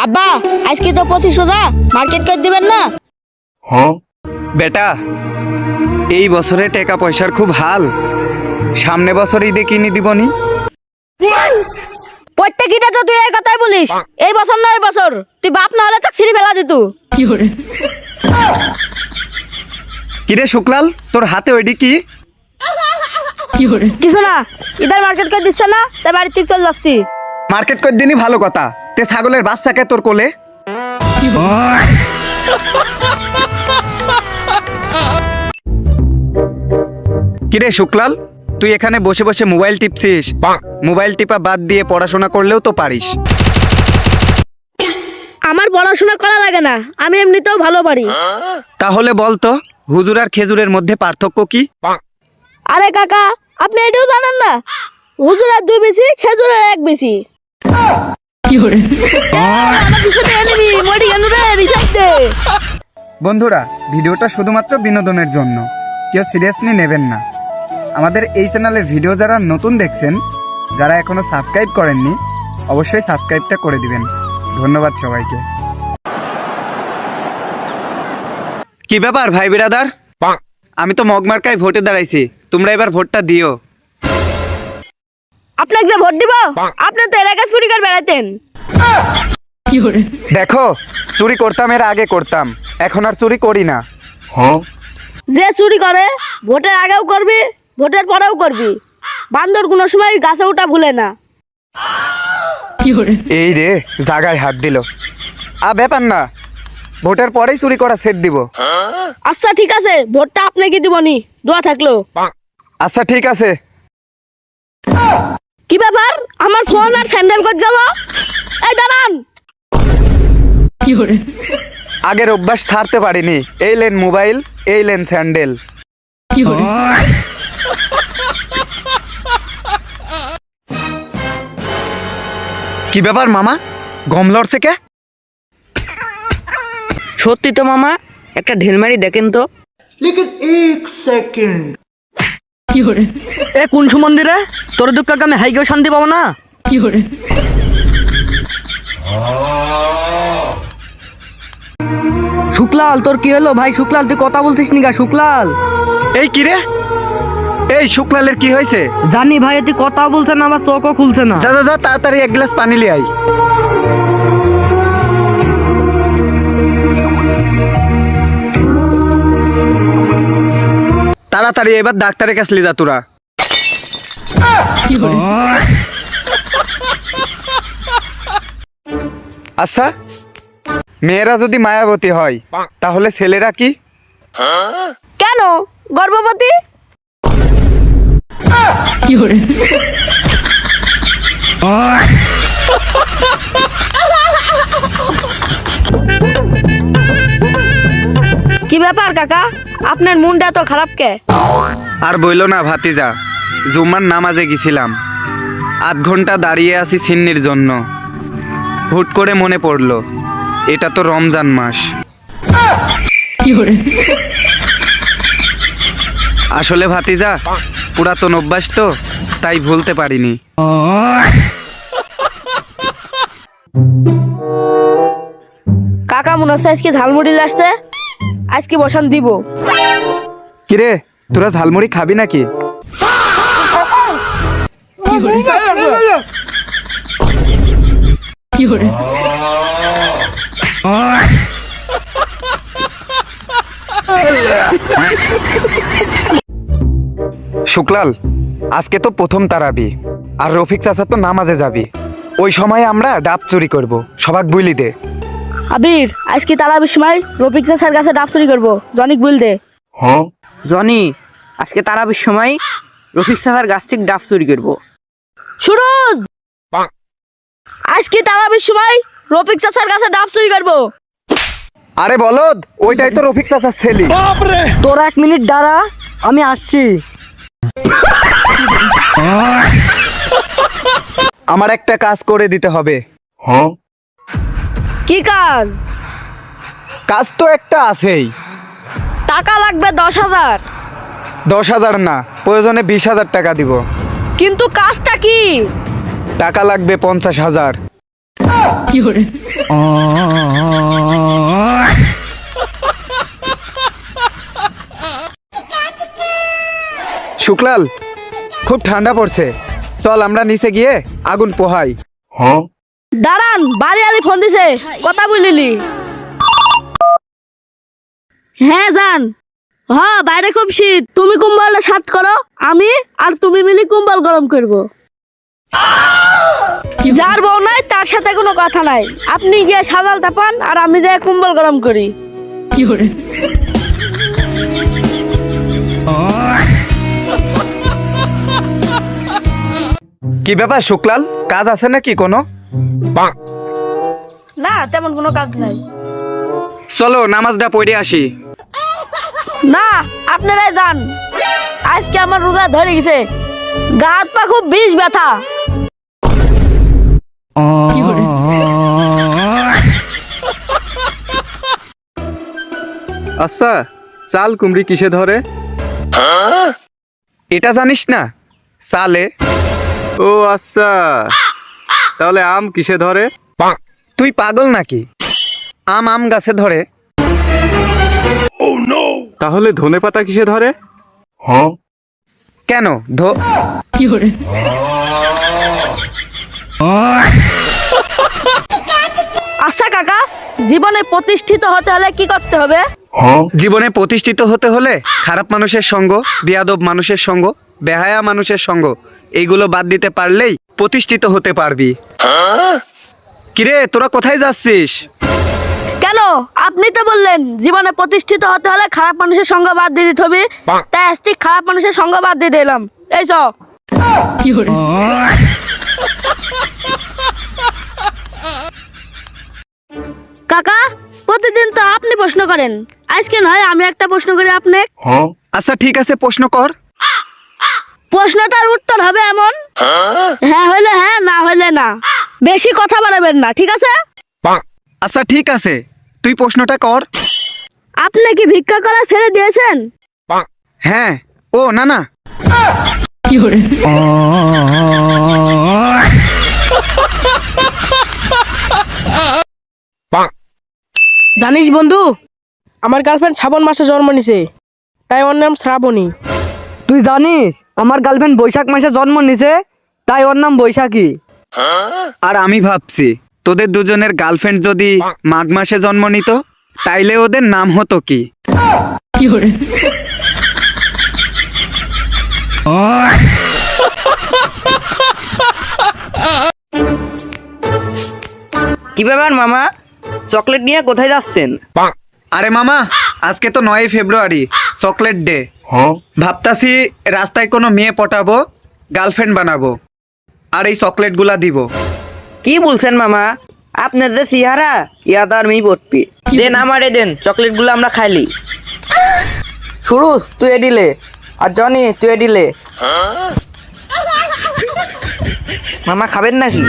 আব্বা আজকে তো 25 রোজা, মার্কেট করে দিবেন না? বেটা, এই বছরে টাকা পয়সার খুব হাল। সামনে বছর ঈদে কিনে দিবনি। প্রত্যেক ঈদে তো তুই এই কথাই বলিস। এই বছর না, এই বছর তুই বাপ না হলে তাক ছিঁড়ি ফেলা দিত। কিরে শুক্লাল, তোর হাতে ওইডি কি? কিছু না, ঈদের মার্কেট করে দিচ্ছে না, তাই বাড়ি থেকে চলে যাচ্ছি। মার্কেট করে দিনই ভালো কথা। তে ছাগলের বাচ্চাকে তোর কোলে। কিরে শুক্লাল, তুই এখানে বসে বসে মোবাইল টিপছিস? মোবাইল টিপা বাদ দিয়ে পড়াশোনা করলেও তো পারিস। আমার পড়াশোনা করা লাগে না, আমি এমনিতেও ভালো পারি। তাহলে বল তো, হুজুর আর খেজুরের মধ্যে পার্থক্য কি? আরে কাকা, আপনি এটাও জানেন না? হুজুরের 2 বেশি, খেজুরের 1 বেশি। বন্ধুরা, ভিডিওটা শুধুমাত্র বিনোদনের জন্য, কেউ সিরিয়াসলি নেবেন না। আমাদের এই চ্যানেলের ভিডিও যারা নতুন দেখছেন, যারা এখনো সাবস্ক্রাইব করেননি, অবশ্যই সাবস্ক্রাইবটা করে দিবেন। ধন্যবাদ সবাইকে। কি ব্যাপার ভাই বিরাদার, আমি তো মগমার্কায় ভোটে দাঁড়াইছি, তোমরা এবার ভোটটা দিও। আপনাকে যে ভোট দিব, আপনি তো এর আগে চুরি করে বেড়াতেন। দেখো, চুরি করতাম, এর আগে করতাম, এখন আর চুরি করি না। যে চুরি করে ভোটের আগেও করবি, ভোটের পরেও করবি। বান্দর কোনো সময় গাছে ওঠা ভুলে না। এই রে, জাগায় হাত দিল। ব্যাপার না, ভোটের পরেই চুরি করা সেট দিব। আচ্ছা ঠিক আছে, ভোটটা আপনাকে দিবনি, দোয়া থাকলো। আচ্ছা ঠিক আছে। কি ব্যাপার, আমার ফোন আর স্যান্ডেল কই গেল? এই দাঁড়ান। আগের অভ্যাস ছাড়তে পারিনি। এই লেন মোবাইল, এই লেন স্যান্ডেল। কি ব্যাপার মামা, গম লড়ছে কে? সত্যি তো মামা, একটা ঢেলমারি দেখেন তো। এ কোন সুমন্দিরে তোর দুঃখ আমি হাইকেও শান্তি পাবো না। শুক্লাল, তোর কি হলো ভাই? শুক্লাল, তুই কথা বলতিস নি গা? শুক্লাল, এই কি রে, এই শুক্লালের কি হয়েছে? জানি ভাই, তুই কথা বলছে না, আমার চোখও খুলছে না। যা যা যা, তাড়াতাড়ি 1 গ্লাস পানি লিয়ে আই। তাড়াতাড়ি এবার ডাক্তারের কাছে লিয়ে যা তোরা। আচ্ছা, মেয়েরা যদি মায়াবতী হয়, তাহলে ছেলেরা কি? কেন গর্ভবতী? কি ব্যাপার কাকা, আপনার মনটা এত খারাপ কে? আর বইলো না ভাতিজা, জুম্মার নামাজে গেছিলাম, 8 ঘন্টা দাঁড়িয়ে আছি সিন্নির জন্য। হুট করে মনে পড়লো, এটা তো রমজান মাস। আসলে ভাতিজা, পুরাতন অভ্যাস তো, তাই ভুলতে পারিনি। কাকা মনে হচ্ছে আজকে ঝালমুড়ি আসছে, আজকে বসান দিব। কিরে, তোরা ঝালমুড়ি খাবি নাকি? শুক্লাল, আজকে তো প্রথম তারাবি, আর রফিক চাচা তো নামাজে যাবি। ওই সময় আমরা ডাব চুরি করব, সবাক বুইলি দে। আবির, আজকে তারাবির সময় রফিক স্যার কাছে ডাব চুরি করবো, জনিক বুল দে। জনি, আজকে তারাবির সময় রফিক সাহার গাছ থেকে ডাব চুরি করবো। সুরজ, আজকে তারাবির সময় রফিক স্যার কাছে ডাব চুরি করবো। আরে বলদ, ওইটাই তো রফিক চাচার ছেলে। তোর 1 মিনিট দাঁড়া, আমি আসছি। আমার একটা কাজ করে দিতে হবে। কি কাজ? কাজ তো একটা আছেই। টাকা লাগবে 10,000। 10,000 না, প্রয়োজনে 20,000 টাকা দিব। কিন্তু কাজটা কি? টাকা লাগবে 50,000। শুক্লাল, খুব ঠান্ডা পড়ছে, চল আমরা নিচে গিয়ে আগুন পোহাই। দাঁড়ান, বাড়ি আলি ফোন দিছে, কথা বলিলি। হ্যাঁ যান। হ্যাঁ, বাইরে খুব শীত, তুমি কম্বলটা সাত করো, আমি আর তুমি মিলি কম্বল গরম করব। যার বউ নাই তার সাথে কোনো কথা নাই, আপনি গিয়ে সাবাল তাপান আর আমি যাই কম্বল গরম করি। কি ব্যাপার শুক্লাল, কাজ আছে নাকি কোনো? না, তেমন কোনো কাজ নাই। চলো নামাজটা পড়ে আসি। না, আপনারাই যান, আজকে আমার রোজা ধরে গেছে, গা হাত পা খুব বিষ ব্যথা। আচ্ছা, চাল কুমড়ি কিসে ধরে? এটা জানিস না? চালে। ও আচ্ছা, তাহলে আম কিসে ধরে? তুই পাগল নাকি? আম আম গাছে ধরে। তাহলে ধনে পাতা কিসে ধরে? কেন আচ্ছা কাকা, জীবনে প্রতিষ্ঠিত হতে হলে কি করতে হবে? জীবনে প্রতিষ্ঠিত হতে হলে খারাপ মানুষের সঙ্গ, বেয়াদব মানুষের সঙ্গ, বেহায়া মানুষের সঙ্গ, এইগুলো বাদ দিতে পারলেই প্রতিষ্ঠিত হতে পারবি। কিরে, তোরা কোথায় যাচ্ছিস? কেন, আপনি তো বললেন জীবনে প্রতিষ্ঠিত হতে হলে খারাপ মানুষের সঙ্গ বাদ দিয়ে দিতে হবে, তাই আজকে খারাপ মানুষের সঙ্গ বাদ দিয়ে দিলাম। এই চ। কাকা, প্রতিদিন তো আপনি প্রশ্ন করেন, আজকে নয় আমি একটা প্রশ্ন করি আপনি। আচ্ছা ঠিক আছে, প্রশ্ন কর। প্রশ্নটার উত্তর হবে এমন, হ্যাঁ হইলে হ্যাঁ, না হইলে না, বেশি কথা বাড়াবেন না, ঠিক আছে? আচ্ছা ঠিক আছে, তুই প্রশ্নটা কর। আপনি কি ভিক্ষা করা ছেড়ে দিয়েছেন? হ্যাঁ। ও না না। জানিস বন্ধু, আমার গার্লফ্রেন্ড শ্রাবণ মাসে জন্ম নিছে, তাই ওর নাম শ্রাবণী। তুই জানিস আমার গার্লফ্রেন্ড বৈশাখ মাসে জন্ম নিছে, তাই ওর নাম বৈশাখী। আর আমি ভাবছি তোদের দুজনের গার্লফ্রেন্ড যদি মাঘ মাসে জন্ম নিত, তাইলে ওদের নাম হতো কি? কি ব্যাপার মামা, চকলেট নিয়ে কোথায় যাচ্ছেন? আরে মামা, আজকে তো 9 ফেব্রুয়ারি, চকলেট ডে। ভাবতাছি রাস্তায় কোনো মেয়ে পটাবো, গার্লফ্রেন্ড বানাবো, আর এই চকলেটগুলা দিব। কি বলছেন মামা, আপনার যে চেহারা, ইয়া তো আর মেয়ে পড়বি। দেন আমারে দেন, চকলেটগুলো আমরা খাইলি। শুরু তুই এডিলে, আর জনি তুই এডিলে। মামা খাবেন নাকি?